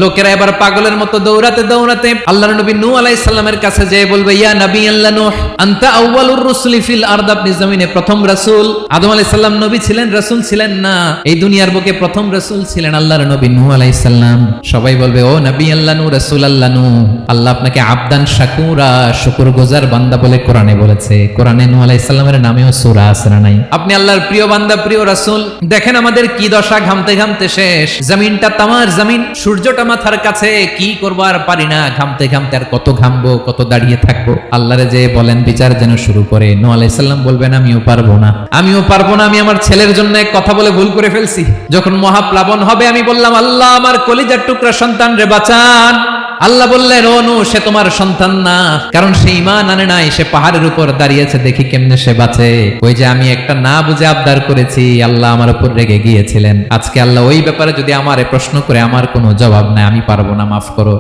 লোকেরা এবার পাগলের মতো দৌড়াতে দৌড়াতে আল্লাহর নবী নূহ আলাইহিস সালামের কাছে যেয়ে বলবে, ইয়া নবী আল্লাহ নূহ আনতা আউয়ালুর রাসূলি ফিল আরদ, আপনি জমিনে প্রথম রাসূল। আদম আলাইহিস সালাম নবী ছিলেন, রাসূল ছিলেন না। এই দুনিয়ার বুকে প্রথম রাসূল ছিলেন আল্লাহর নবী নূহ আলাইহিস সালাম। সবাই বলবে, ও নবী আল্লাহ নূহ, রাসূল আল্লাহ নূহ, আল্লাহ আপনাকে আবদান শাকুরা, শুকরগুজার বান্দা বলে কোরআনে বলেছে। কোরআনে নূহ আলাইহিস সালামের নামেও সূরা আসরা নাই। আপনি আল্লাহর প্রিয় বান্দা, প্রিয় রাসূল। দেখেন আমাদের কি দশা, ঘামতে ঘামতে শেষ। জমিনটা তামার জমিন, সূর্যটা মাথার কাছে, কি করবো আর পারি না। ঘামতে ঘামতে আর কত ঘামবো, কত দাঁড়িয়ে থাকবো। আল্লাহরে যে বলেন বিচার যেন শুরু করে। নূহ আলাইহিস সালাম বলবেন, আমিও পারবো না, আমিও পারবো না। আমি আমার ছেলের জন্য এক কথা বলে ভুল করে ফেলছি। যখন মহাপ্লাবন হবে আমি বললাম, আল্লাহ আমার কলিজার টুকরা সন্তান রে বাঁচান। আল্লাহ বললেন, ও নূহ, সে তোমার সন্তান না, কারণ সে ঈমান আনে নাই, সে পাহাড়ের উপর দাঁড়িয়েছে, দেখি কেমনে সে বাঁচে। ওই যে আমি একটা না বুঝে আবদার করেছি, আল্লাহ আমার উপর রেগে গিয়েছিলেন। আজকে আল্লাহ ওই ব্যাপারে যদি আমারে প্রশ্ন করে, আমার কোনো জবাব নাই, আমি পারবো না, মাফ করো।